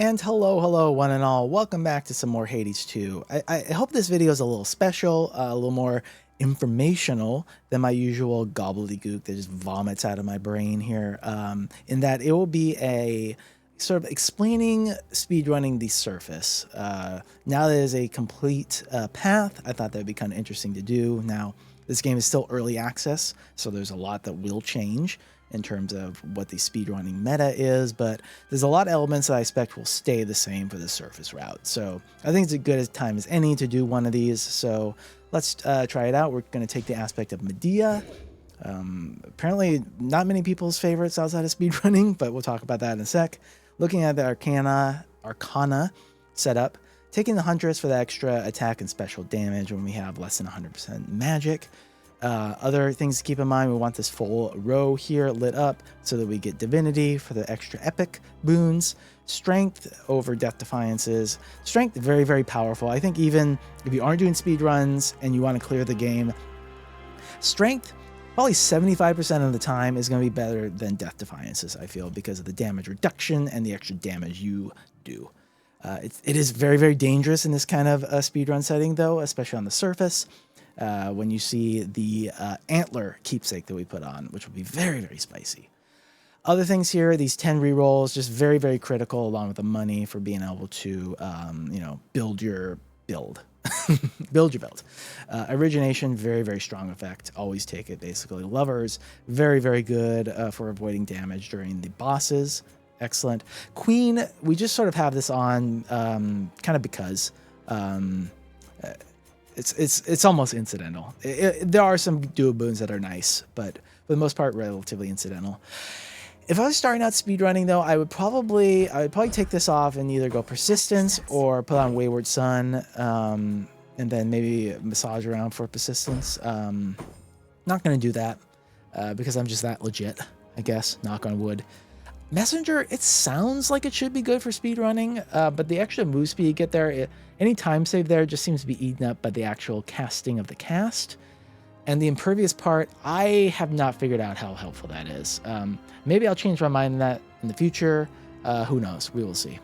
And hello, one and all. Welcome back to some more Hades 2. I hope this video is a little special, a little more informational than my usual gobbledygook that just vomits out of my brain here, in that it will be a sort of explaining speedrunning the surface. Now that it is a complete path, I thought that would be kind of interesting to do. Now, this game is still early access, so there's a lot that will change in terms of what the speedrunning meta is, but there's a lot of elements that I expect will stay the same for the surface route. So I think it's as good a time as any to do one of these. So let's try it out. We're going to take the aspect of Medea. Apparently not many people's favorites outside of speedrunning, but we'll talk about that in a sec. Looking at the Arcana setup, taking the Huntress for the extra attack and special damage when we have less than 100% magic. Other things to keep in mind, we want this full row here lit up so that we get divinity for the extra epic boons. Strength over death defiances. Strength, very, very powerful. I think even if you aren't doing speed runs and you want to clear the game, strength, probably 75% of the time is going to be better than death defiances, I feel, because of the damage reduction and the extra damage you do. It is very, very dangerous in this kind of speedrun setting, though, especially on the surface. When you see the antler keepsake that we put on, which will be very, very spicy. Other things here, these 10 rerolls, just very, very critical, along with the money for being able to, build your build. Build your build. Origination, very, very strong effect. Always take it, basically. Lovers, very, very good for avoiding damage during the bosses. Excellent. Queen, we just sort of have this on kind of because... It's almost incidental. There are some duo boons that are nice, but for the most part, relatively incidental. If I was starting out speedrunning, though, I would probably take this off and either go persistence or put on Wayward Sun, and then maybe massage around for persistence. Not going to do that because I'm just that legit, I guess. Knock on wood. Messenger, it sounds like it should be good for speedrunning, but the extra move speed you get there, any time save there just seems to be eaten up by the actual casting of the cast. And the impervious part, I have not figured out how helpful that is. Maybe I'll change my mind on that in the future. Who knows? We will see.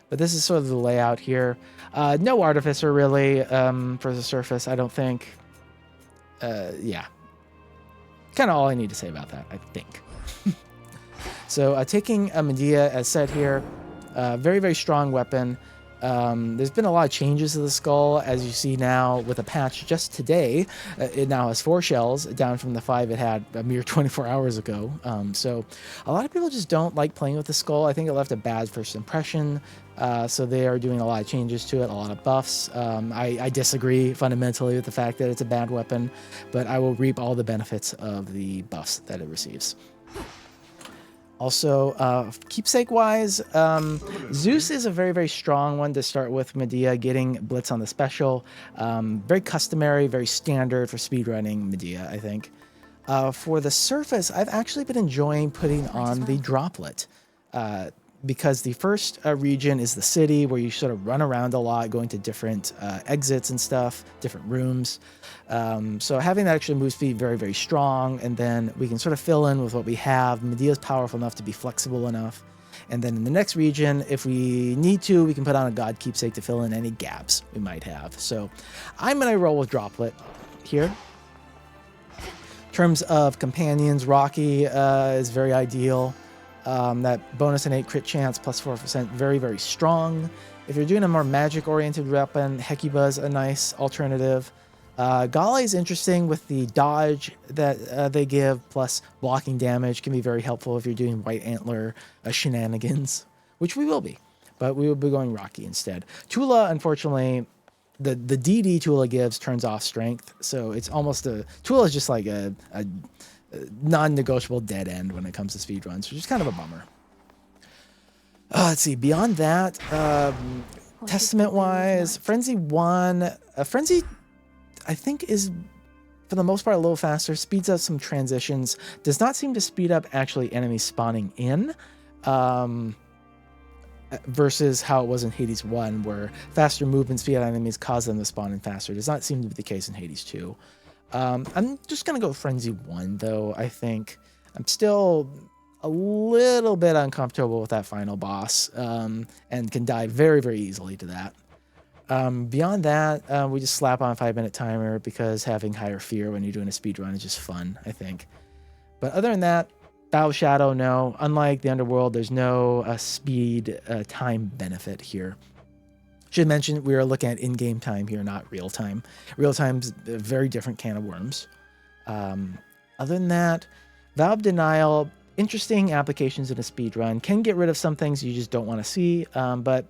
But this is sort of the layout here. No Artificer, really, for the surface, I don't think. Yeah. Kind of all I need to say about that, I think. So taking a Medea as said here, very, very strong weapon. There's been a lot of changes to the skull, as you see now with a patch just today. It now has 4 shells, down from the 5 it had a mere 24 hours ago. So a lot of people just don't like playing with the skull. I think it left a bad first impression. So they are doing a lot of changes to it, a lot of buffs. I disagree fundamentally with the fact that it's a bad weapon, but I will reap all the benefits of the buffs that it receives. Also, keepsake-wise, Zeus is a very, very strong one to start with. Medea getting Blitz on the special. Very customary, very standard for speedrunning Medea, I think. For the surface, I've actually been enjoying putting on the Droplet. Because the first region is the city, where you sort of run around a lot, going to different exits and stuff, different rooms. So having that extra move speed, very, very strong, and then we can sort of fill in with what we have. Medea's powerful enough to be flexible enough. And then in the next region, if we need to, we can put on a God Keepsake to fill in any gaps we might have. So I'm going to roll with Droplet here. In terms of companions, Rocky is very ideal. That bonus innate crit chance plus 4%, very, very strong. If you're doing a more magic-oriented weapon, Hecuba's a nice alternative. Gale is interesting with the dodge that they give, plus blocking damage can be very helpful if you're doing White Antler shenanigans, which we will be, but we will be going Rocky instead. Tula, unfortunately, the DD Tula gives turns off strength, so it's almost Tula is just like a non-negotiable dead end when it comes to speedruns, which is kind of a bummer. Let's see, beyond that, Testament-wise, Frenzy 1, Frenzy, I think, is, for the most part, a little faster, speeds up some transitions, does not seem to speed up actually enemies spawning in, versus how it was in Hades 1, where faster movement speed on enemies cause them to spawn in faster. Does not seem to be the case in Hades 2. I'm just going to go Frenzy 1, though, I think. I'm still a little bit uncomfortable with that final boss, and can die very, very easily to that. Beyond that, we just slap on a 5-minute timer because having higher fear when you're doing a speed run is just fun, I think. But other than that, Battle Shadow, no. Unlike the Underworld, there's no speed time benefit here. Should mention we are looking at in-game time here, not real time. Real time's a very different can of worms. Other than that, Valve Denial, interesting applications in a speedrun. Can get rid of some things you just don't want to see, but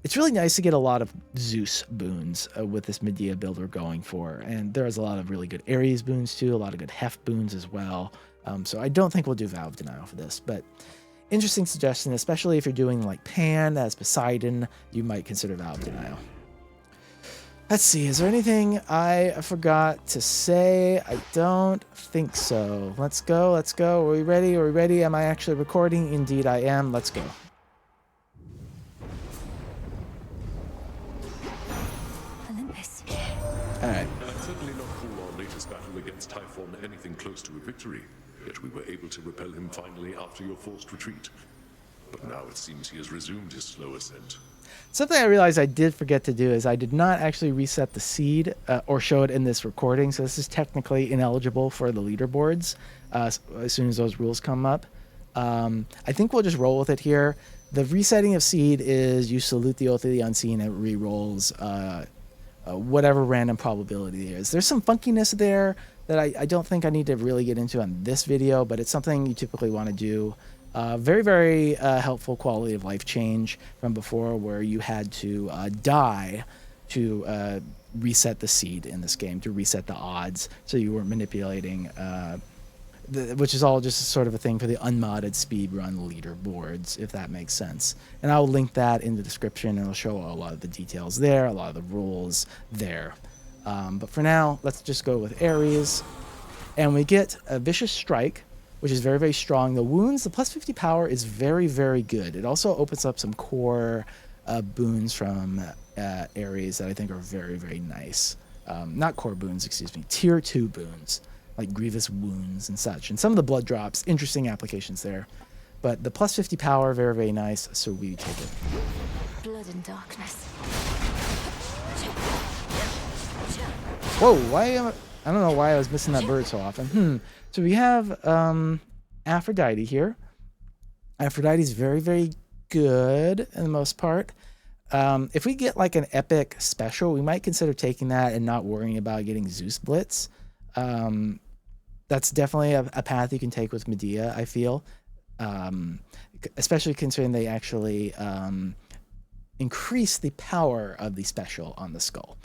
it's really nice to get a lot of Zeus boons with this Medea build we're going for. And there's a lot of really good Eris boons too, a lot of good Hef boons as well. So I don't think we'll do Valve Denial for this, but interesting suggestion, especially if you're doing like Pan as Poseidon, you might consider Valve Denial. Let's see, is there anything I forgot to say? I don't think so. Let's go, let's go. Are we ready? Are we ready? Am I actually recording? Indeed I am. Let's go. Olympus. All right. I'd certainly not call our latest battle against Typhon anything close to a victory, yet we were able to repel him finally after your forced retreat. But now it seems he has resumed his slow ascent. Something I realized I did forget to do is I did not actually reset the seed or show it in this recording, so this is technically ineligible for the leaderboards as soon as those rules come up. I think we'll just roll with it here. The resetting of seed is you salute the Oath of the Unseen and it re-rolls whatever random probability there is. There's some funkiness there that I don't think I need to really get into on this video, but it's something you typically want to do. Very, very helpful quality of life change from before where you had to die to reset the seed in this game, to reset the odds, so you weren't manipulating, which is all just sort of a thing for the unmodded speedrun leaderboards, if that makes sense. And I'll link that in the description, and it'll show a lot of the details there, a lot of the rules there. But for now, let's just go with Ares. And we get a Vicious Strike, which is very, very strong. The wounds, the plus 50 power is very, very good. It also opens up some core boons from Ares that I think are very, very nice. Not core boons, excuse me, tier 2 boons, like grievous wounds and such. And some of the blood drops, interesting applications there. But the plus 50 power, very, very nice, so we take it. Blood and darkness. Whoa, why am I don't know why I was missing that bird so often. So we have Aphrodite here. Aphrodite's very, very good in the most part. If we get like an epic special, we might consider taking that and not worrying about getting Zeus Blitz. That's definitely a path you can take with Medea, I feel. Especially considering they actually increase the power of the special on the skull.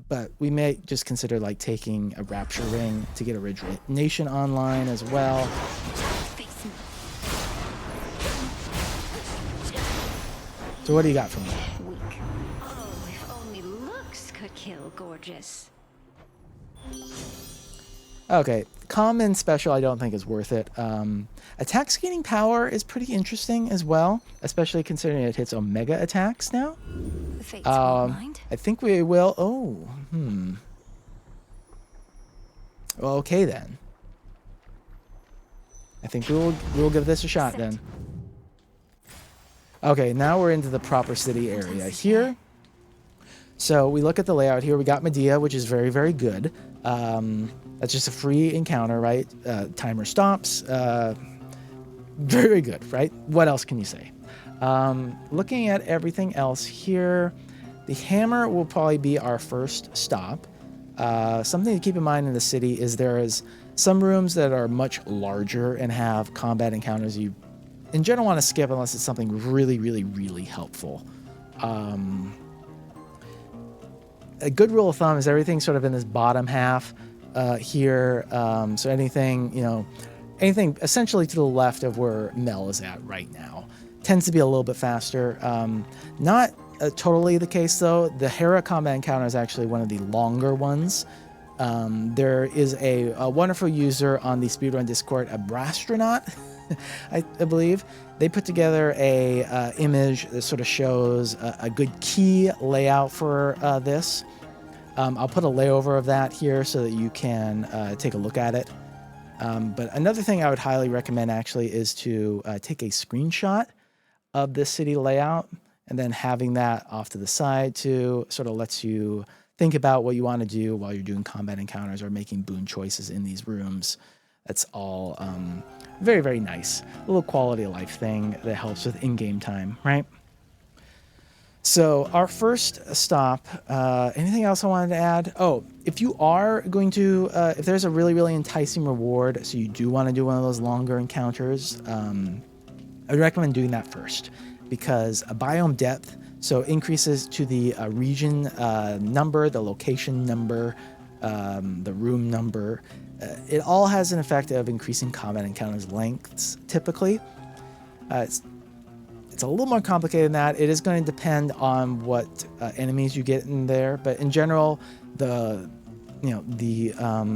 But we may just consider like taking a Rapture Ring to get Origination online as well. So what do you got for me? Weak. Oh, if only looks could kill gorgeous. Okay, common special I don't think is worth it. Attack scaling power is pretty interesting as well, especially considering it hits Omega attacks now. The fates won't mind. I think we will. Oh, Well, okay then. I think we'll give this a shot then. Okay, now we're into the proper city area here. So we look at the layout here. We got Medea, which is very, very good. That's just a free encounter, right? Timer stops. Very, very good, right? What else can you say? Looking at everything else here, the hammer will probably be our first stop. Something to keep in mind in the city is there is some rooms that are much larger and have combat encounters you, in general, want to skip unless it's something really, really, really helpful. A good rule of thumb is everything sort of in this bottom half here. So anything, anything essentially to the left of where Mel is at right now tends to be a little bit faster. Not totally the case though. The Hera combat encounter is actually one of the longer ones. There is a wonderful user on the Speedrun Discord, a Brastronaut, I believe. They put together a image that sort of shows a good key layout for this. I'll put a layover of that here so that you can take a look at it. But another thing I would highly recommend actually is to take a screenshot of this city layout and then having that off to the side to sort of lets you think about what you want to do while you're doing combat encounters or making boon choices in these rooms. That's all very, very nice. A little quality of life thing that helps with in-game time, right? So our first stop, anything else I wanted to add? Oh, if you are going to, if there's a really, really enticing reward, so you do want to do one of those longer encounters, I would recommend doing that first because a biome depth, so increases to the region number, the location number, the room number, it all has an effect of increasing combat encounters lengths typically. It's a little more complicated than that. It is going to depend on what enemies you get in there, but in general, the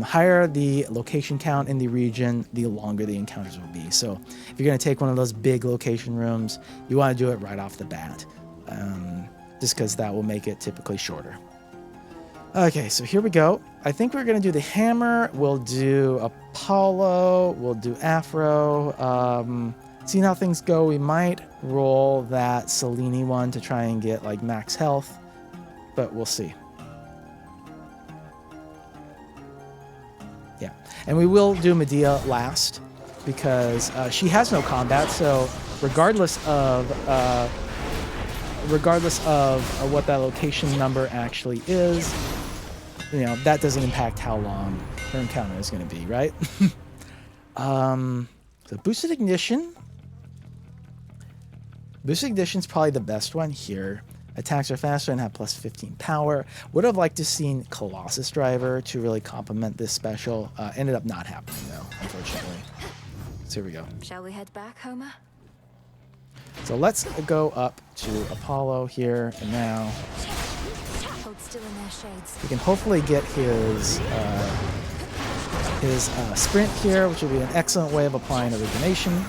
higher the location count in the region, the longer the encounters will be. So if you're going to take one of those big location rooms, you want to do it right off the bat, just because that will make it typically shorter. Okay, so here we go. I think we're going to do the hammer. We'll do Apollo. We'll do Afro. Seeing how things go, we might roll that Selene one to try and get like max health, but we'll see. Yeah, and we will do Medea last because she has no combat, so regardless of what that location number actually is, you know, that doesn't impact how long her encounter is going to be, right? So boosted ignition. Boosted ignition is probably the best one here. Attacks are faster and have plus 15 power. Would have liked to seen Colossus Driver to really complement this special. Ended up not happening though, unfortunately. So here we go. Shall we head back, Homer? So let's go up to Apollo here and now. Hold still in their shades. We can hopefully get his sprint here, which will be an excellent way of applying origination.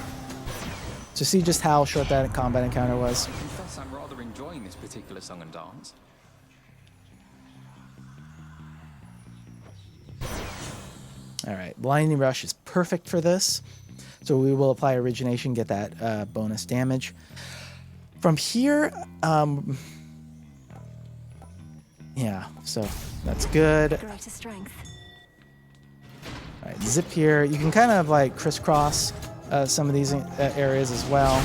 To see just how short that combat encounter was. I confess I'm rather enjoying this particular song and dance. All right, Blinding Rush is perfect for this. So we will apply origination, get that bonus damage. From here, yeah, so that's good. Greater strength. All right, zip here. You can kind of like crisscross some of these areas as well.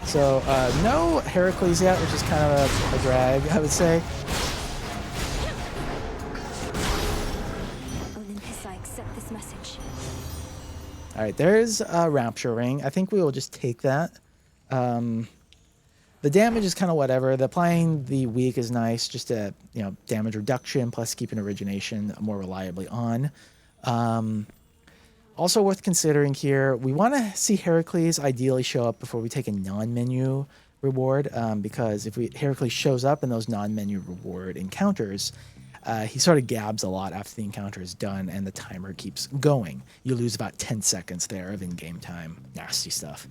So no Heracles yet, which is kind of a drag, I would say. Olympus, I accept this message. All right, there's a Rapture Ring. I think we will just take that. The damage is kind of whatever. The applying the weak is nice, just a damage reduction plus keeping origination more reliably on. Also worth considering here, we want to see Heracles ideally show up before we take a non-menu reward, because if Heracles shows up in those non-menu reward encounters, he sort of gabs a lot after the encounter is done and the timer keeps going. You lose about 10 seconds there of in-game time. Nasty stuff.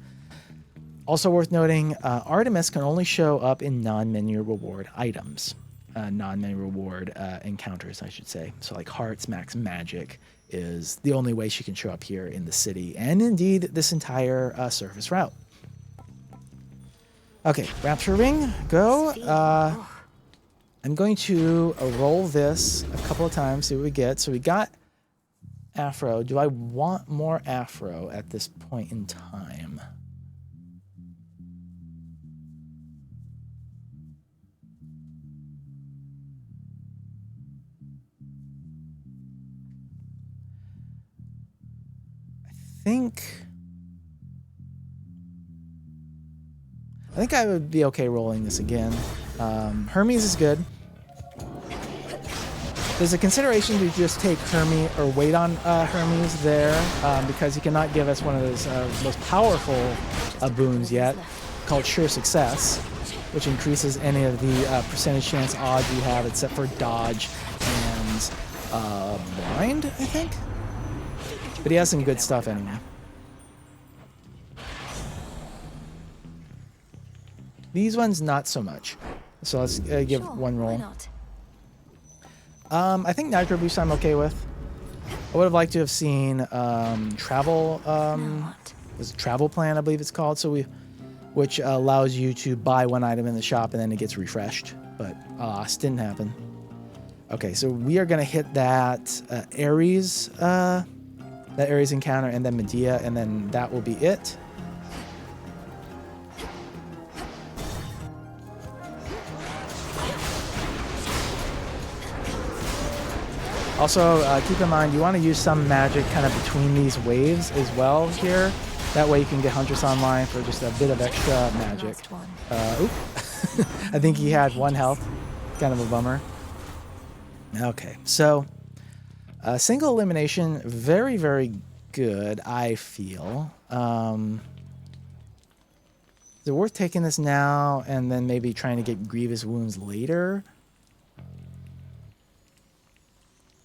Also worth noting, Artemis can only show up in non-menu reward items. Non-menu reward encounters, I should say. So like Hearts, Max Magic is the only way she can show up here in the city, and indeed this entire surface route. Okay, Rapture Ring, go. I'm going to roll this a couple of times, see what we get. So we got Afro. Do I want more Afro at this point in time? I think I would be okay rolling this again. Hermes is good. There's a consideration to just take Hermes or wait on Hermes there because he cannot give us one of those most powerful boons yet, called Sure Success, which increases any of the percentage chance odds you have except for dodge and blind, I think. But he has some good stuff anyway. These ones, not so much. So let's give one roll. Why not? I think Nitro Boost I'm okay with. I would have liked to have seen travel. Now what? Was it travel plan? I believe it's called. So which allows you to buy one item in the shop and then it gets refreshed. But alas, didn't happen. Okay, so we are gonna hit that Eris encounter, and then Medea, and then that will be it. Also, keep in mind you want to use some magic kind of between these waves as well here. That way you can get Huntress online for just a bit of extra magic. Oop. I think he had 1 health. Kind of a bummer. Okay, so single elimination, very, very good, I feel. Is it worth taking this now and then maybe trying to get grievous wounds later?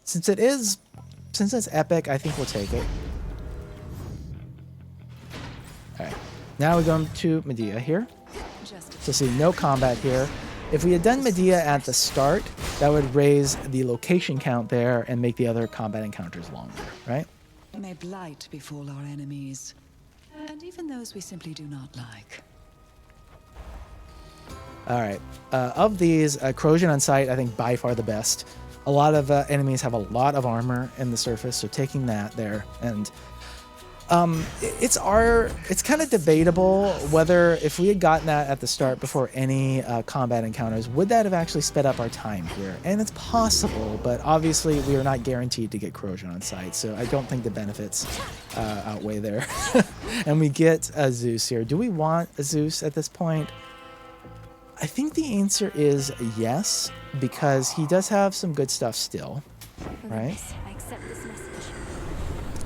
Since it's epic, I think we'll take it. Alright, now we're going to Medea here. So see, no combat here. If we had done Medea at the start, that would raise the location count there and make the other combat encounters longer, right? May blight befall our enemies, and even those we simply do not like. Alright, of these, Corrosion on Sight, I think by far the best. A lot of enemies have a lot of armor in the surface, so taking that there, and it's kind of debatable whether if we had gotten that at the start before any combat encounters, would that have actually sped up our time here? And it's possible, but obviously we are not guaranteed to get Corrosion on Sight, so I don't think the benefits outweigh there. And we get a Zeus here. Do we want a Zeus at this point? I think the answer is yes, because he does have some good stuff still, right? I accept this message.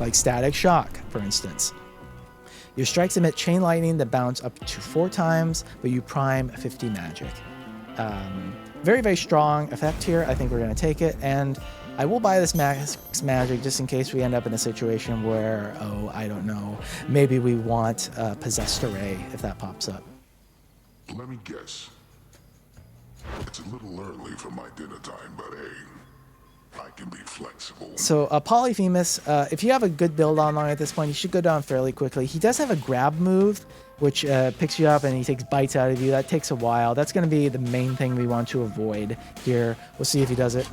Like Static Shock, for instance. Your strikes emit chain lightning that bounce up to 4 times, but you prime 50 magic. Very, very strong effect here. I think we're going to take it, and I will buy this max magic just in case we end up in a situation where, oh, I don't know, maybe we want Possessed Array if that pops up. Let me guess. It's a little early for my dinner time, but hey, I can be flexible. So Polyphemus, if you have a good build online at this point, you should go down fairly quickly. He does have a grab move, which picks you up and he takes bites out of you. That takes a while. That's going to be the main thing we want to avoid here. We'll see if he does it.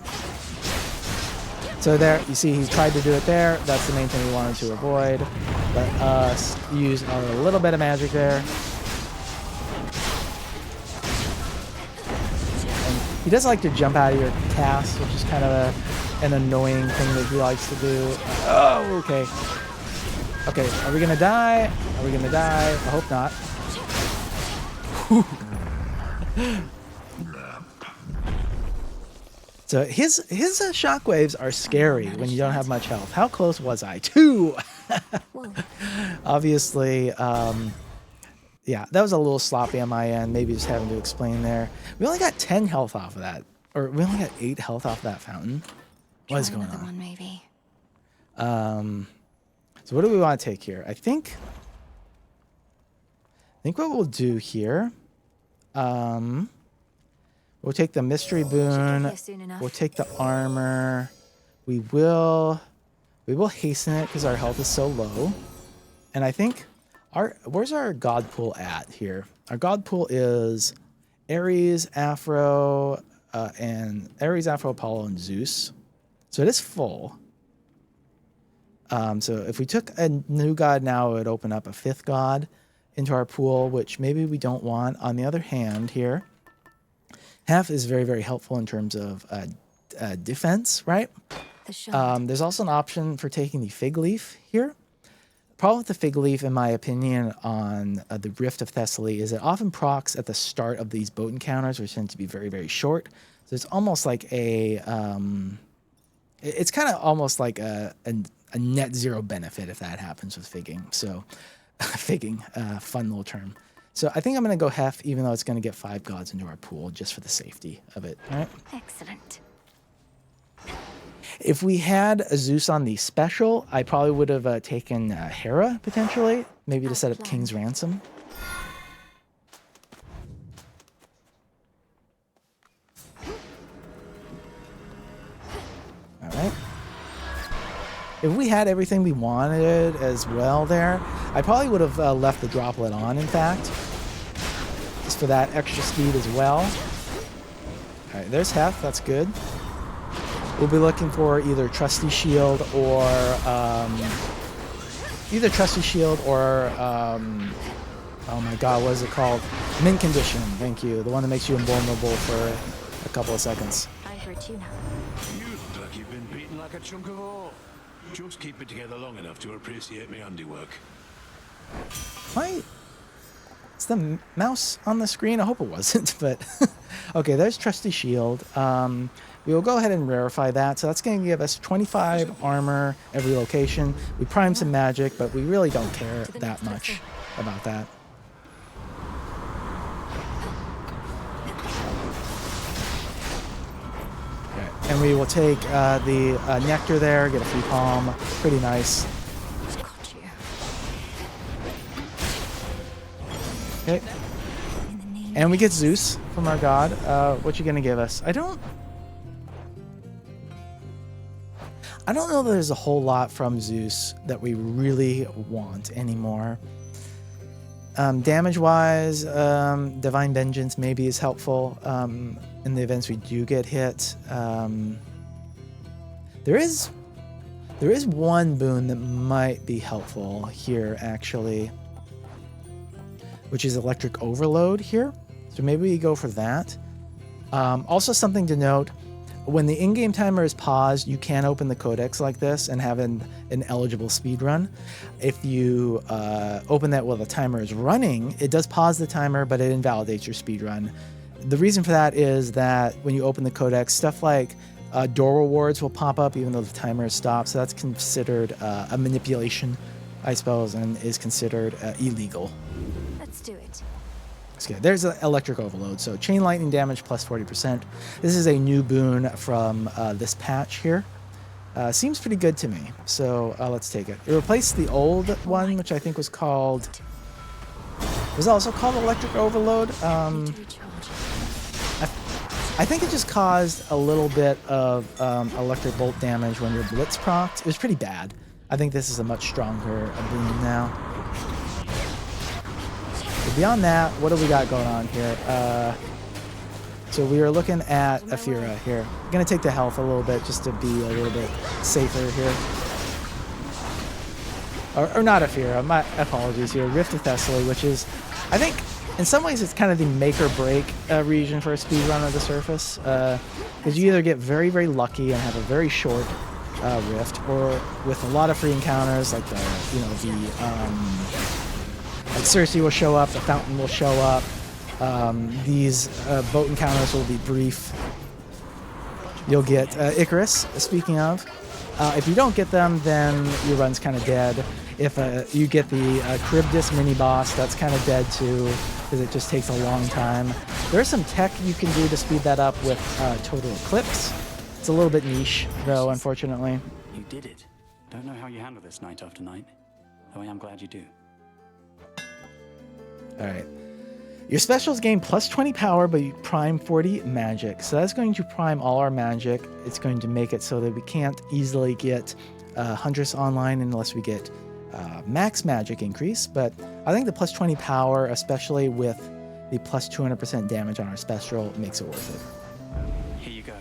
So there, you see he tried to do it there. That's the main thing we wanted to avoid. Let us use a little bit of magic there. He does like to jump out of your cast, which is kind of an annoying thing that he likes to do. Oh, okay. Okay, are we gonna die? Are we gonna die? I hope not. So his shockwaves are scary when you don't have much health. How close was I? 2! Obviously, yeah, that was a little sloppy on my end. Maybe just having to explain there. We only got 10 health off of that. Or we only got 8 health off of that fountain. What is going on? One, maybe. So what do we want to take here? I think what we'll do here, we'll take the mystery boon. We'll take the armor. We will hasten it because our health is so low. And I think where's our god pool at here? Our god pool is Eris, Afro, Apollo, and Zeus. So it is full. So if we took a new god now, it would open up a 5th god into our pool, which maybe we don't want. On the other hand here, half is very, very helpful in terms of defense, right? There's also an option for taking the fig leaf here. Problem with the fig leaf, in my opinion, on the Rift of Thessaly is it often procs at the start of these boat encounters, which tend to be very, very short. So it's almost like it's kind of almost like a net zero benefit if that happens with figging. So figging, fun little term. So I think I'm going to go Hef, even though it's going to get 5 gods into our pool, just for the safety of it. All right. Excellent. If we had a Zeus on the special, I probably would have taken Hera, potentially. Maybe to set up King's Ransom. Alright. If we had everything we wanted as well there, I probably would have left the droplet on, in fact. Just for that extra speed as well. Alright, there's Hef, that's good. We'll be looking for either Trusty Shield or... oh my god, what is it called? Mint Condition, thank you. The one that makes you invulnerable for a couple of seconds. I heard you now. You look like you've been beaten like a chunk of ore. Just keep it together long enough to appreciate my handiwork. Why? Is the mouse on the screen? I hope it wasn't, but... okay, there's Trusty Shield. We will go ahead and rarefy that. So that's going to give us 25 armor every location. We prime some magic, but we really don't care that much about that. Okay. And we will take the nectar there, get a free palm. Pretty nice. Okay. And we get Zeus from our god. What you gonna give us? I don't know that there's a whole lot from Zeus that we really want anymore. Damage-wise, Divine Vengeance maybe is helpful in the events we do get hit. There is one boon that might be helpful here, actually, which is Electric Overload here. So maybe we go for that. Also something to note, when the in-game timer is paused, you can open the codex like this and have an eligible speedrun. If you open that while the timer is running, it does pause the timer, but it invalidates your speedrun. The reason for that is that when you open the codex, stuff like door rewards will pop up even though the timer is stopped. So that's considered a manipulation, I suppose, and is considered illegal. Let's do it. Okay, there's an Electric Overload. So chain lightning damage plus 40%. This is a new boon from this patch here. Seems pretty good to me. So let's take it. It replaced the old one, which I think was called... was also called Electric Overload. I think it just caused a little bit of electric bolt damage when your blitz procced. It was pretty bad. I think this is a much stronger boon now. But beyond that, what do we got going on here? So we are looking at Ephyra here. I'm going to take the health a little bit just to be a little bit safer here. Or not Ephyra, my apologies here. Rift of Thessaly, which is, I think, in some ways it's kind of the make or break region for a speedrun of the surface. Because you either get very, very lucky and have a very short rift, or with a lot of free encounters, like the, like Cersei will show up, the fountain will show up. These boat encounters will be brief. You'll get Icarus, speaking of. If you don't get them, then your run's kind of dead. If you get the Charybdis mini-boss, that's kind of dead too, because it just takes a long time. There's some tech you can do to speed that up with Total Eclipse. It's a little bit niche, though, unfortunately. You did it. Don't know how you handle this night after night, though I am glad you do. Alright. Your specials gain plus 20 power, but you prime 40 magic. So that's going to prime all our magic. It's going to make it so that we can't easily get Huntress online unless we get max magic increase. But I think the plus 20 power, especially with the plus 200% damage on our special, makes it worth it. Here you go.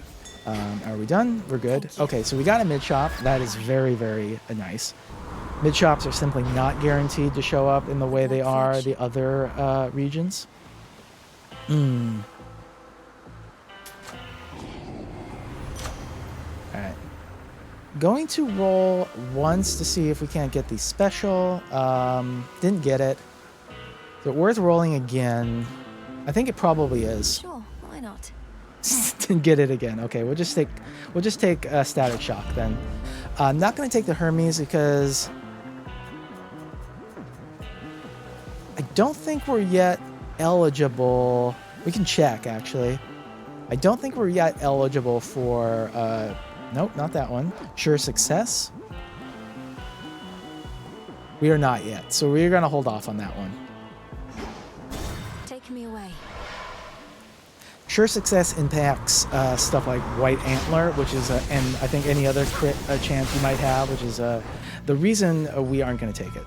Are we done? We're good. Okay, so we got a mid-shop. That is very, very nice. Mid-shops are simply not guaranteed to show up in the way they are the other regions. Alright. Going to roll once to see if we can't get the special. Didn't get it. Is it worth rolling again? I think it probably is. Sure, why not? Didn't get it again. Okay, we'll just take Static Shock then. I'm not going to take the Hermes because I don't think we're yet eligible. We can check, actually. I don't think we're yet eligible for... nope, not that one. Sure Success. We are not yet, so we're going to hold off on that one. Take me away. Sure success impacts stuff like White Antler, which is, and I think any other crit chance you might have, which is the reason we aren't going to take it.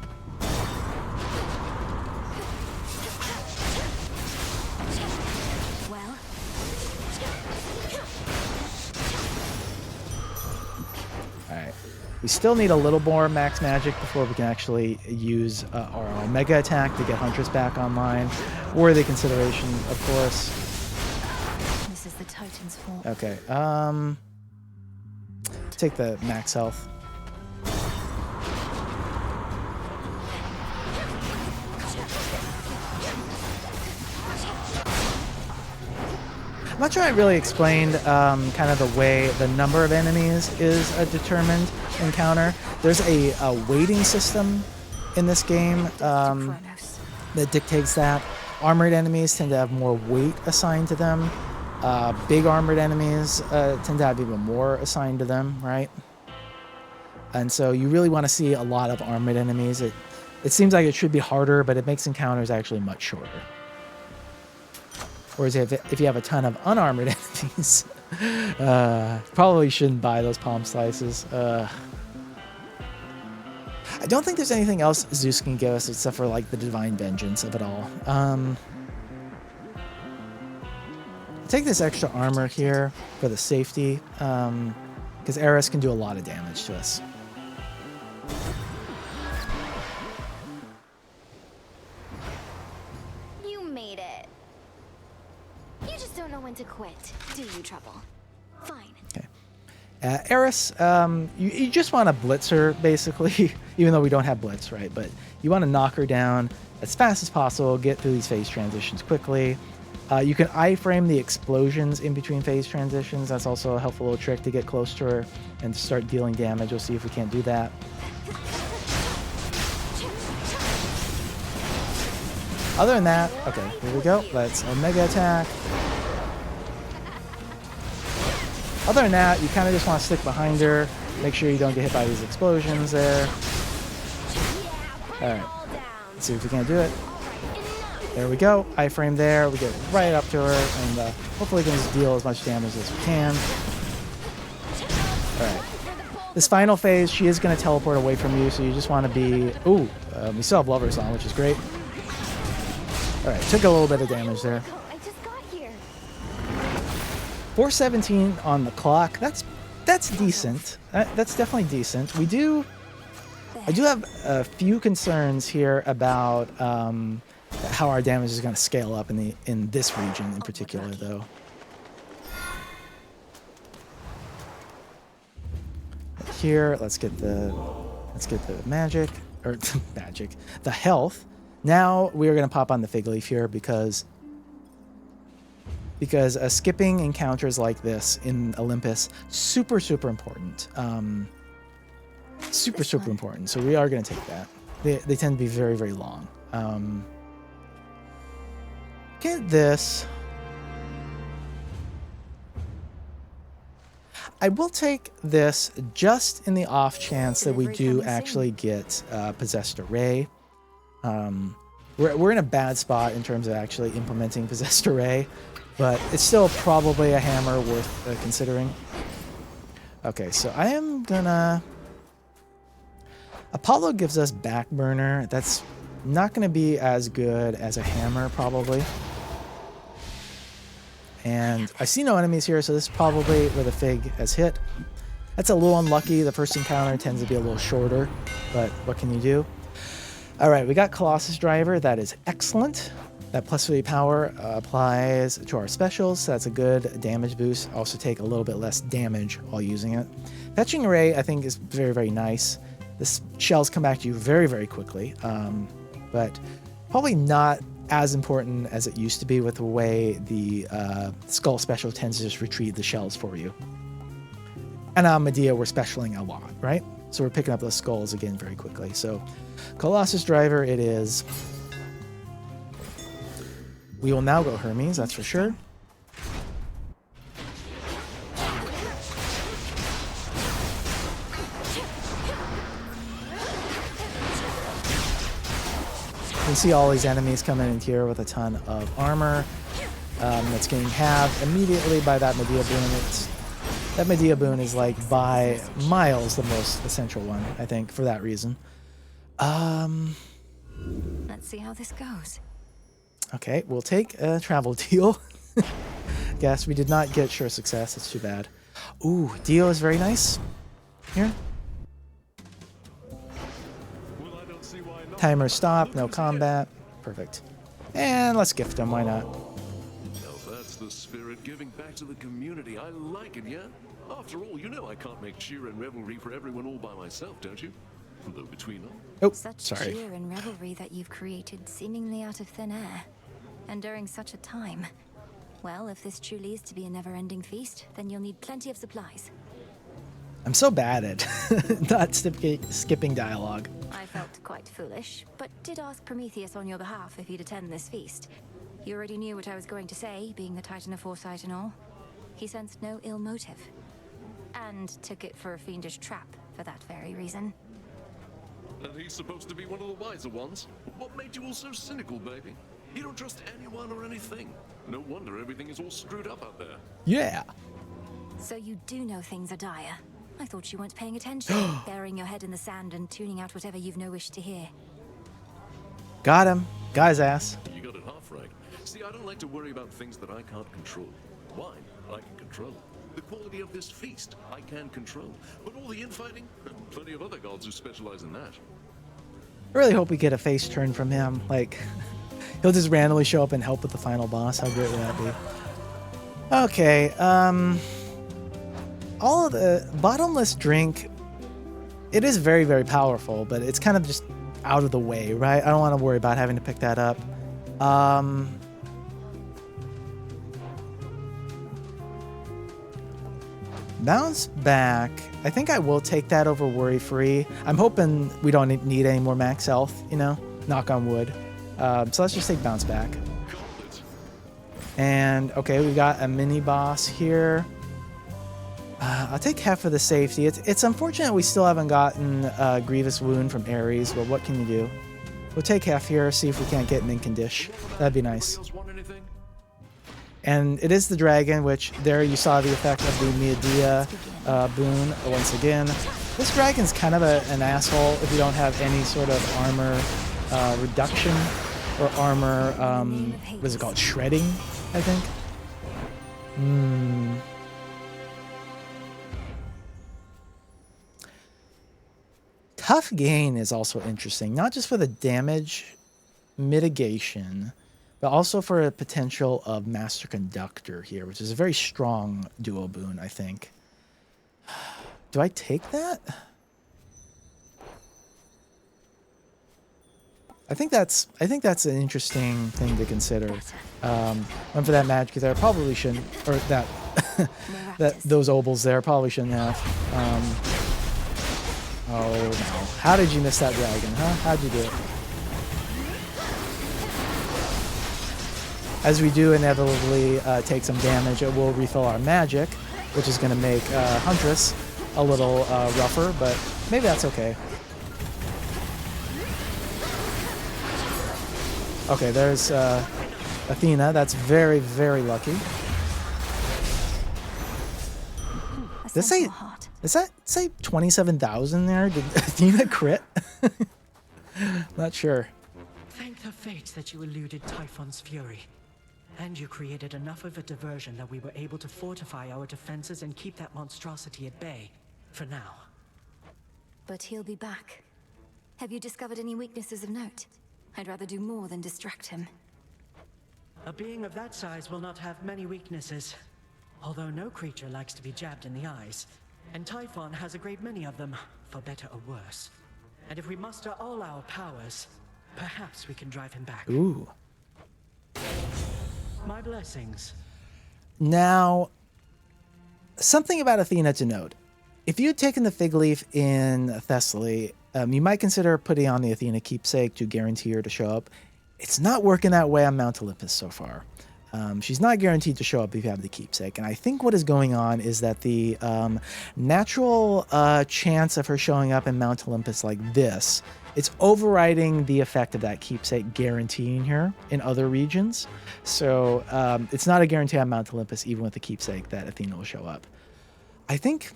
We still need a little more max magic before we can actually use our Omega attack to get Huntress back online. Worthy consideration, of course. This is the Titan's fault. Okay, take the max health. I'm not sure I really explained kind of the way the number of enemies is a determined encounter. There's a weighting system in this game that dictates that. Armored enemies tend to have more weight assigned to them. Big armored enemies tend to have even more assigned to them, right? And so you really want to see a lot of armored enemies. It seems like it should be harder, but it makes encounters actually much shorter. Whereas if you have a ton of unarmored enemies, probably shouldn't buy those palm slices. I don't think there's anything else Zeus can give us except for like the divine vengeance of it all. Take this extra armor here for the safety, because Eris can do a lot of damage to us. You made it. You just don't know when to quit, do you, Trouble? Fine. Okay. Eris, you just want to blitz her, basically, even though we don't have blitz, right? But you want to knock her down as fast as possible, get through these phase transitions quickly. You can iframe the explosions in between phase transitions. That's also a helpful little trick to get close to her and start dealing damage. We'll see if we can't do that. Other than that, okay, here we go. Let's Omega attack. Other than that, you kind of just want to stick behind her. Make sure you don't get hit by these explosions there. All right, let's see if we can't do it. There we go. Iframe there. We get right up to her, and hopefully we can just deal as much damage as we can. All right. This final phase, she is going to teleport away from you, so you just want to be... Ooh, we still have Lovers on, which is great. All right, took a little bit of damage there. I just got here. 4:17 on the clock. That's decent. That's definitely decent. I do have a few concerns here about how our damage is going to scale up in this region in particular, though. Here, let's get the magic or the health. Now we are going to pop on the fig leaf here because skipping encounters like this in Olympus super important. Super important. So we are going to take that. They tend to be very long. Get this. I will take this just in the off chance that we do actually get Possessed Array. We're in a bad spot in terms of actually implementing Possessed Array, but it's still probably a hammer worth considering. Okay, so I am gonna... Apollo gives us Backburner. That's not going to be as good as a hammer, probably. And I see no enemies here, so this is probably where the fig has hit. That's a little unlucky. The first encounter tends to be a little shorter, but what can you do? All right, we got Colossus Driver. That is excellent. That plus 3 power applies to our specials, so that's a good damage boost. Also take a little bit less damage while using it. Fetching Array, I think, is very nice. The shells come back to you very quickly, but probably not as important as it used to be with the way the Skull special tends to just retrieve the shells for you. And on Medea, we're specialing a lot, right? So we're picking up those skulls again very quickly. So Colossus Driver it is. We will now go Hermes, that's for sure. You can see all these enemies coming in here with a ton of armor. that's getting halved immediately by that Medea boon. That Medea boon is like by miles the most essential one, I think, for that reason. Let's see how this goes. Okay, we'll take a travel deal. Guess we did not get sure success. It's too bad. Ooh, Dio is very nice. Here. Timer stop, no combat. Perfect. And let's gift him, why not? Now that's the spirit giving back to the community. I like it, yeah? After all, you know I can't make cheer and revelry for everyone all by myself, don't you? Though between us. Oh, Such sorry. cheer and revelry that you've created seemingly out of thin air. And during such a time. Well, if this truly is to be a never-ending feast, then you'll need plenty of supplies. I'm so bad at not skipping dialogue. I felt quite foolish, but did ask Prometheus on your behalf if he'd attend this feast. He already knew what I was going to say, being the Titan of foresight and all. He sensed no ill motive. And took it for a fiendish trap for that very reason. And he's supposed to be one of the wiser ones. What made you all so cynical, baby? You don't trust anyone or anything. No wonder everything is all screwed up out there. Yeah. So you do know things are dire. I thought you weren't paying attention, burying your head in the sand and tuning out whatever you've no wish to hear. Got him. Got his ass. You got it half right. See, I don't like to worry about things that I can't control. Wine, I can control. The quality of this feast, I can control. But all the infighting, plenty of other gods who specialize in that. I really hope we get a face turn from him. Like, he'll just randomly show up and help with the final boss. How great would that be? Okay, all of the bottomless drink, it is very, very powerful, but it's kind of just out of the way, right? I don't want to worry about having to pick that up. Bounce back. I think I will take that over worry free. I'm hoping we don't need any more max health, you know, knock on wood. So let's just take bounce back. And okay, we've got a mini boss here. I'll take half of the safety. It's unfortunate we still haven't gotten a grievous wound from Eris, but what can you do? We'll take half here, see if we can't get min condition. That'd be nice. And it is the dragon, which there you saw the effect of the Medea boon once again. This dragon's kind of an asshole if you don't have any sort of armor reduction or armor, what is it called? Shredding, I think. Tough Gain is also interesting, not just for the damage mitigation, but also for a potential of Master Conductor here, which is a very strong duo boon, I think. Do I take that? I think that's an interesting thing to consider. One for that magic there probably shouldn't, or that those obols there probably shouldn't have. Oh no! How did you miss that dragon, huh? How'd you do it? As we do inevitably take some damage, it will refill our magic, which is going to make Huntress a little rougher, but maybe that's okay. Okay, there's Athena. That's very, very lucky. Does that say 27,000 there? Did Athena crit? Not sure. Thank the fates that you eluded Typhon's fury. And you created enough of a diversion that we were able to fortify our defenses and keep that monstrosity at bay. For now. But he'll be back. Have you discovered any weaknesses of note? I'd rather do more than distract him. A being of that size will not have many weaknesses. Although no creature likes to be jabbed in the eyes. And Typhon has a great many of them, for better or worse. And if we muster all our powers, perhaps we can drive him back. Ooh. My blessings. Now, something about Athena to note. If you had taken the fig leaf in Thessaly, you might consider putting on the Athena keepsake to guarantee her to show up. It's not working that way on Mount Olympus so far. She's not guaranteed to show up if you have the keepsake. And I think what is going on is that the natural chance of her showing up in Mount Olympus like this, it's overriding the effect of that keepsake guaranteeing her in other regions. So it's not a guarantee on Mount Olympus, even with the keepsake, that Athena will show up. I think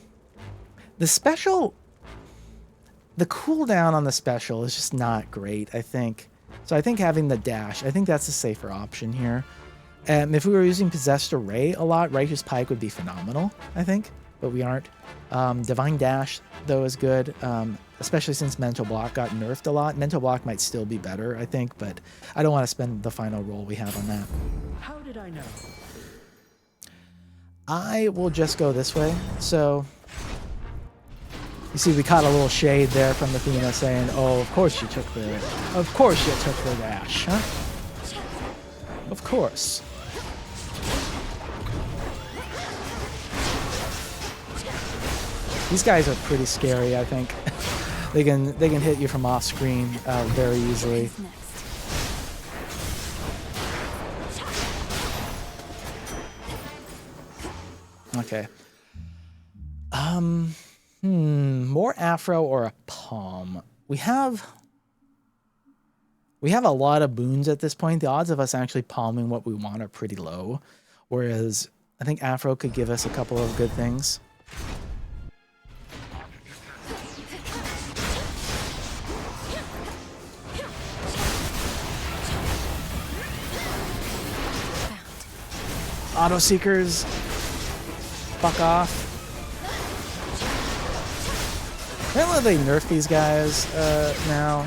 the special, the cooldown on the special is just not great, I think. So I think having the dash, I think that's a safer option here. If we were using Possessed Array a lot, Righteous Pike would be phenomenal, I think, but we aren't. Divine Dash, though, is good, especially since Mental Block got nerfed a lot. Mental Block might still be better, I think, but I don't want to spend the final roll we have on that. How did I know? I will just go this way. So, you see, we caught a little shade there from Athena saying, "Oh, of course you took the dash, huh? Of course." These guys are pretty scary, I think. they can hit you from off screen very easily. Okay. More Afro or a palm. We have a lot of boons at this point. The odds of us actually palming what we want are pretty low, whereas I think Afro could give us a couple of good things. Auto Seekers, fuck off. Apparently they nerf these guys now.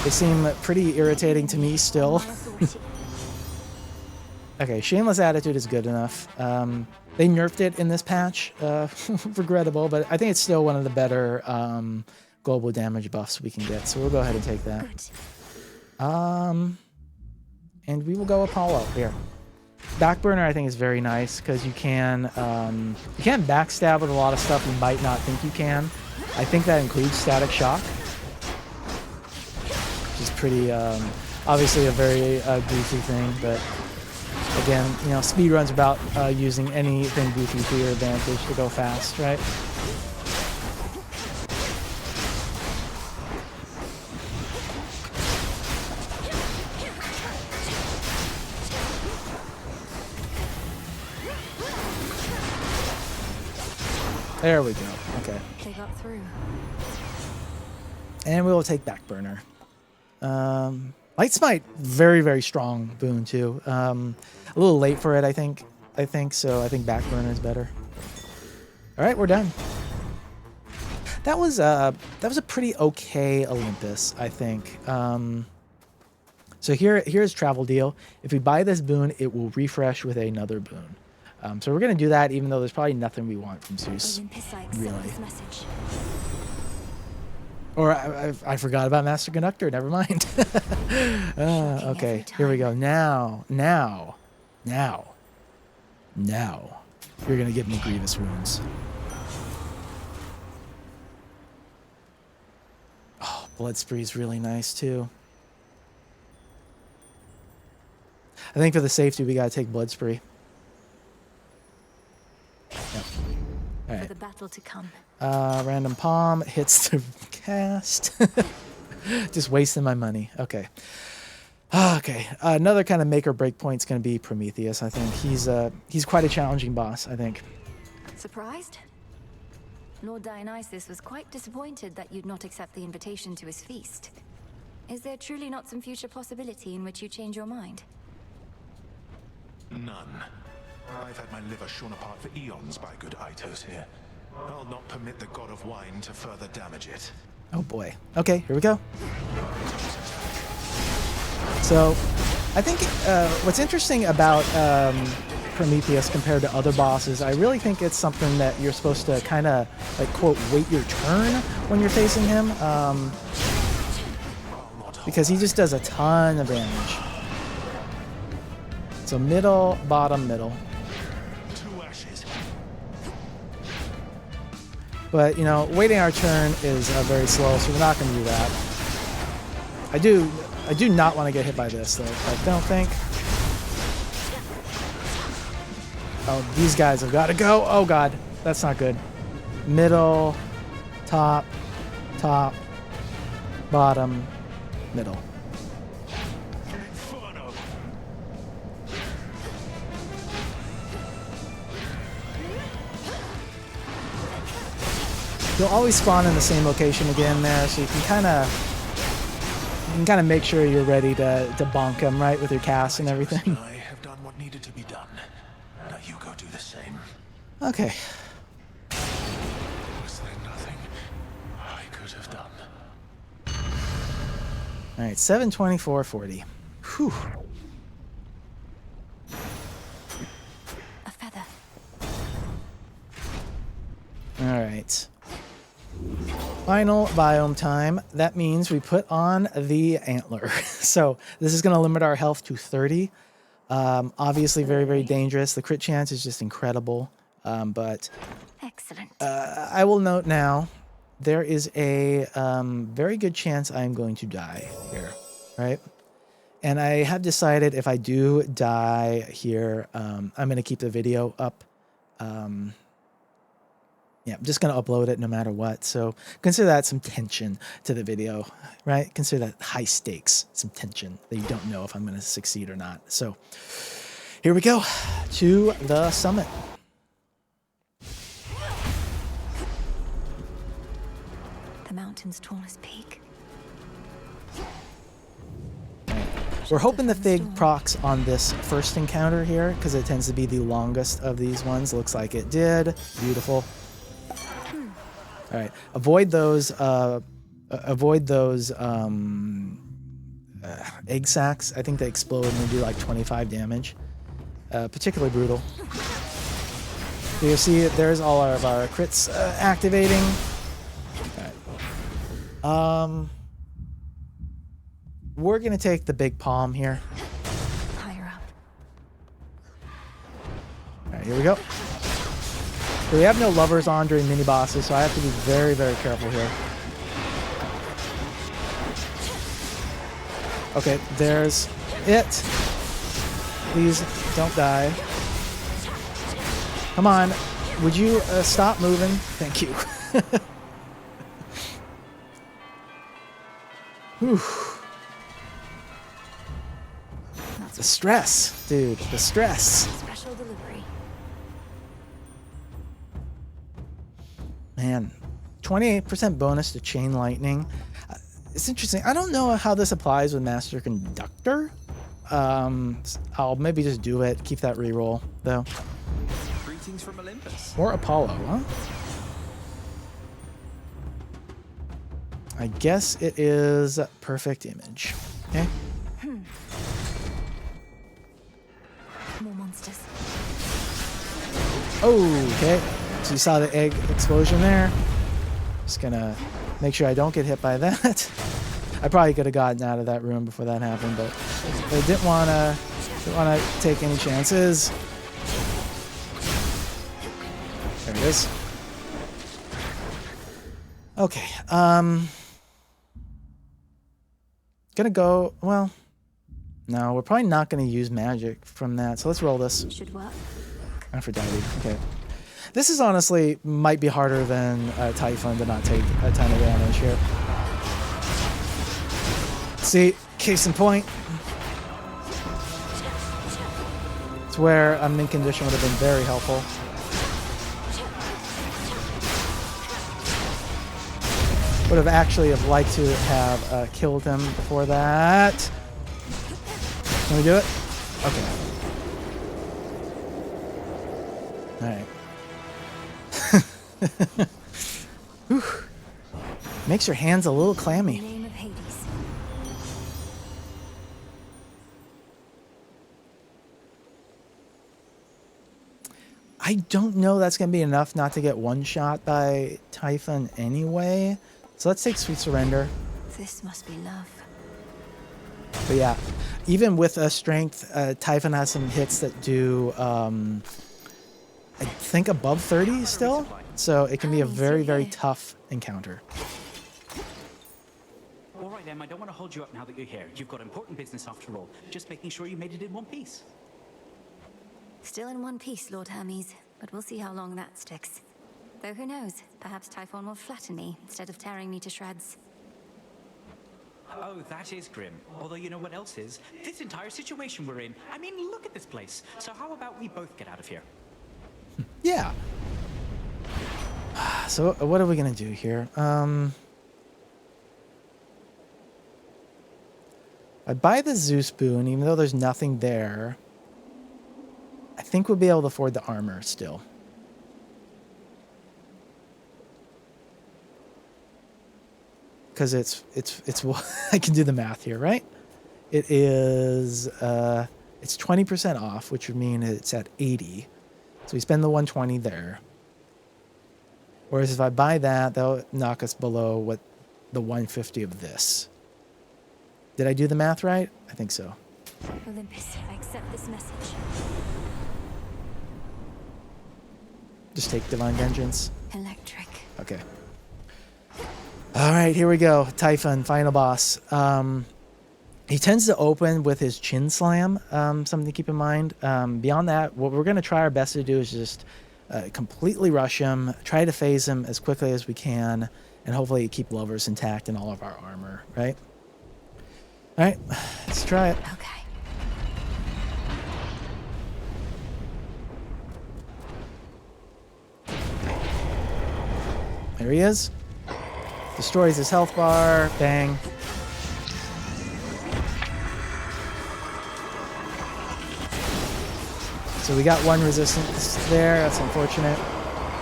They seem pretty irritating to me still. Okay, Shameless Attitude is good enough. They nerfed it in this patch. Regrettable, but I think it's still one of the better global damage buffs we can get. So we'll go ahead and take that. And we will go Apollo here. Backburner I think is very nice because you can backstab with a lot of stuff you might not think you can. I think that includes Static Shock, which is pretty obviously a very goofy thing, but again, you know, speedruns about using anything goofy to your advantage to go fast, right? There we go. Okay. They got through. And we will take Backburner. Light Smite, very, very strong boon too. A little late for it, I think. So. I think Backburner is better. All right, we're done. That was a pretty okay Olympus, I think. So here's Travel Deal. If we buy this boon, it will refresh with another boon. So we're going to do that, even though there's probably nothing we want from Zeus, really. Or I forgot about Master Conductor. Never mind. Okay, here we go. Now, you're going to give me Grievous Wounds. Oh, Blood Spree is really nice, too. I think for the safety, we got to take Blood Spree. Yep. All right. For the battle to come. Random Palm hits the cast. Just wasting my money. Okay. Okay. Another kind of make or break point is going to be Prometheus. I think he's quite a challenging boss, I think. Surprised? Lord Dionysus was quite disappointed that you'd not accept the invitation to his feast. Is there truly not some future possibility in which you change your mind? None. I've had my liver shorn apart for eons by good Itos here. I'll not permit the god of wine to further damage it. Oh boy. Okay, here we go. So, I think what's interesting about Prometheus compared to other bosses, I really think it's something that you're supposed to kind of, like, quote, wait your turn when you're facing him. Because he just does a ton of damage. So middle, bottom, middle. But, you know, waiting our turn is very slow, so we're not going to do that. I do not want to get hit by this, though. I don't think. Oh, these guys have got to go. Oh, God. That's not good. Middle, top, top, bottom, middle. Inferno! You'll always spawn in the same location again there, so you can kind of make sure you're ready to bonk them, right, with your cast and everything. I have done what needed to be done. Now you go do the same. Okay. Was there nothing I could have done? All right, 724.40. Whew. A feather. All right. Final biome time. That means we put on the antler. So this is going to limit our health to 30. Obviously very, very dangerous. The crit chance is just incredible. But Excellent. I will note now, there is a very good chance I'm going to die here, right? And I have decided if I do die here, I'm going to keep the video up. Yeah, I'm just going to upload it no matter what. So consider that some tension to the video, right? Consider that high stakes, some tension that you don't know if I'm going to succeed or not. So here we go to the summit. The mountain's tallest peak. We're hoping the Fig procs on this first encounter here because it tends to be the longest of these ones. Looks like it did. Beautiful. All right, avoid those egg sacs. I think they explode and they do like 25 damage. Particularly brutal. So you see, there's all of our crits activating. All right. We're gonna take the big palm here. Higher up. All right, here we go. So we have no lovers on during mini bosses, so I have to be very, very careful here. Okay, there's it. Please don't die. Come on. Would you stop moving? Thank you. Whew. The stress, dude. The stress. Special delivery. Man, 28% bonus to chain lightning. It's interesting. I don't know how this applies with Master Conductor. I'll maybe just do it. Keep that reroll though. Greetings from Olympus. Or Apollo, huh? I guess it is perfect image. Okay. More monsters. Oh, okay. So you saw the egg explosion there. Just gonna make sure I don't get hit by that. I probably could have gotten out of that room before that happened, but I didn't wanna take any chances. There it is. Okay. Gonna go. Well, no, we're probably not gonna use magic from that. So let's roll this. Should work. Aphrodite. Okay. This is honestly might be harder than Typhon to not take a ton of damage here. See, case in point. It's where a mint condition would have been very helpful. Would have actually liked to have killed him before that. Can we do it? Okay. All right. Whew. Makes your hands a little clammy. Name of Hades. I don't know that's going to be enough not to get one shot by Typhon anyway. So let's take Sweet Surrender. This must be love. But yeah, even with a strength, Typhon has some hits that do, I think, above 30 still. So it can be a very, very tough encounter. All right, Em, I don't want to hold you up now that you're here. You've got important business after all. Just making sure you made it in one piece. Still in one piece, Lord Hermes, but we'll see how long that sticks. Though who knows, perhaps Typhon will flatten me instead of tearing me to shreds. Oh, that is grim. Although you know what else is? This entire situation we're in. I mean, look at this place. So how about we both get out of here? Yeah. So what are we gonna do here? I buy the Zeus boon, even though there's nothing there. I think we'll be able to afford the armor still. Because it's I can do the math here, right? It is it's 20% off, which would mean it's at 80. So we spend the 120 there. Whereas if I buy that, that'll knock us below what the 150 of this. Did I do the math right? I think so. Olympus, I accept this message. Just take Divine Vengeance. Electric. Okay. All right, here we go. Typhon, final boss. He tends to open with his chin slam, something to keep in mind. Beyond that, what we're going to try our best to do is just completely rush him, try to phase him as quickly as we can, and hopefully keep lovers intact in all of our armor, right? All right, let's try it. Okay. There he is. Destroys his health bar. Bang. So we got one resistance there. That's unfortunate.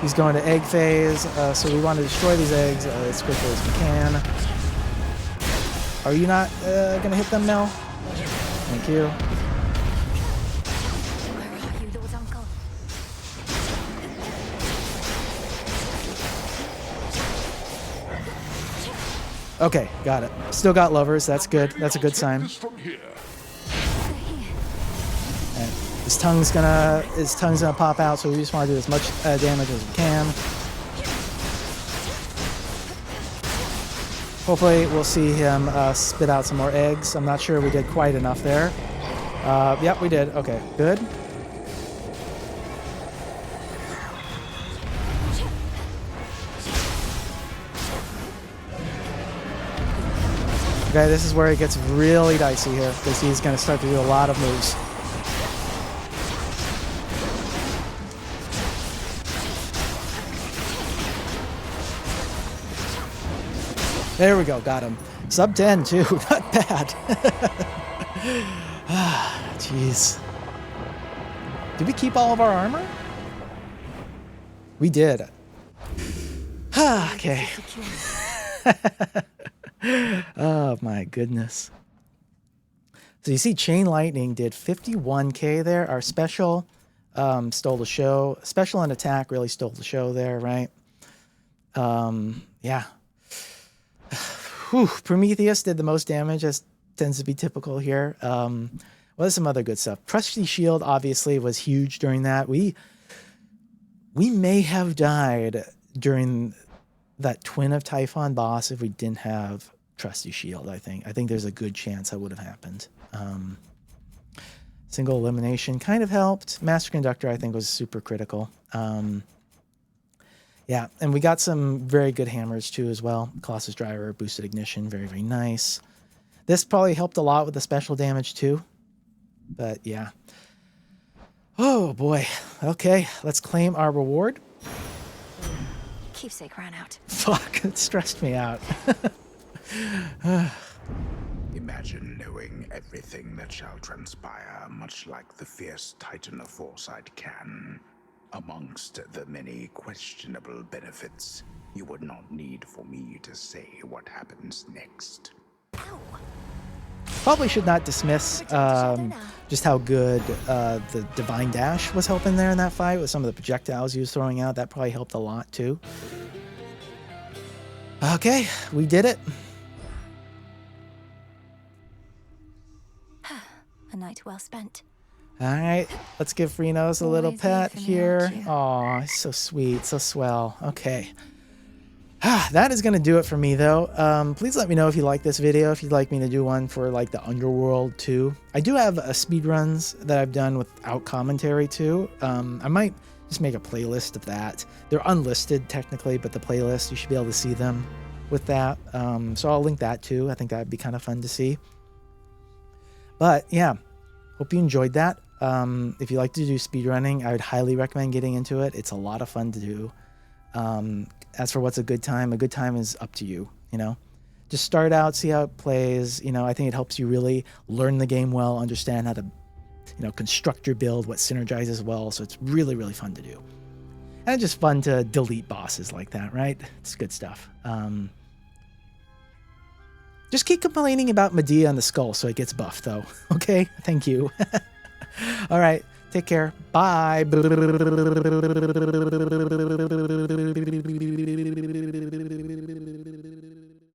He's going to egg phase. So we want to destroy these eggs as quickly as we can. Are you not going to hit them, Mel? Thank you. Where are you, Lord Uncle? Okay, got it. Still got lovers. That's good. That's a good sign. And his tongue's gonna pop out, so we just want to do as much damage as we can. Hopefully we'll see him spit out some more eggs. I'm not sure we did quite enough there. Yep, we did. Okay, good. Okay, this is where it gets really dicey here, because he's going to start to do a lot of moves. There we go, got him. Sub 10 too, not bad. Jeez. Did we keep all of our armor? We did. Okay. Oh my goodness. So you see Chain Lightning did 51k there. Our special stole the show. Special and attack really stole the show there, right? Yeah. Whew, Prometheus did the most damage, as tends to be typical here. Well, there's some other good stuff. Trusty Shield obviously was huge during that. We may have died during that Twin of Typhon boss if we didn't have Trusty Shield, I think. I think there's a good chance that would have happened. Single elimination kind of helped. Master Conductor, I think, was super critical. Yeah, and we got some very good hammers too as well. Colossus Driver, boosted ignition, very, very nice. This probably helped a lot with the special damage too. But yeah. Oh boy. Okay, let's claim our reward. Keepsake ran out. Fuck, it stressed me out. Imagine knowing everything that shall transpire, much like the fierce Titan of Foresight can. Amongst the many questionable benefits, you would not need for me to say what happens next. Ow. Probably should not dismiss just how good the Divine Dash was helping there in that fight with some of the projectiles he was throwing out. That probably helped a lot too. Okay, we did it. A night well spent. All right, let's give Frenos a little Always there pet for me, here. aren't you? Aw, he's so sweet, so swell. Okay. That is going to do it for me, though. Please let me know if you like this video, if you'd like me to do one for like the Underworld too. I do have speedruns that I've done without commentary too. I might just make a playlist of that. They're unlisted technically, but the playlist, you should be able to see them with that. So I'll link that too. I think that'd be kind of fun to see. But yeah, hope you enjoyed that. If you like to do speedrunning, I would highly recommend getting into it. It's a lot of fun to do. As for what's a good time is up to you, you know. Just start out, see how it plays. You know, I think it helps you really learn the game well, understand how to, you know, construct your build, what synergizes well. So it's really, really fun to do. And it's just fun to delete bosses like that, right? It's good stuff. Just keep complaining about Medea and the skull so it gets buffed, though. Okay? Thank you. All right. Take care. Bye.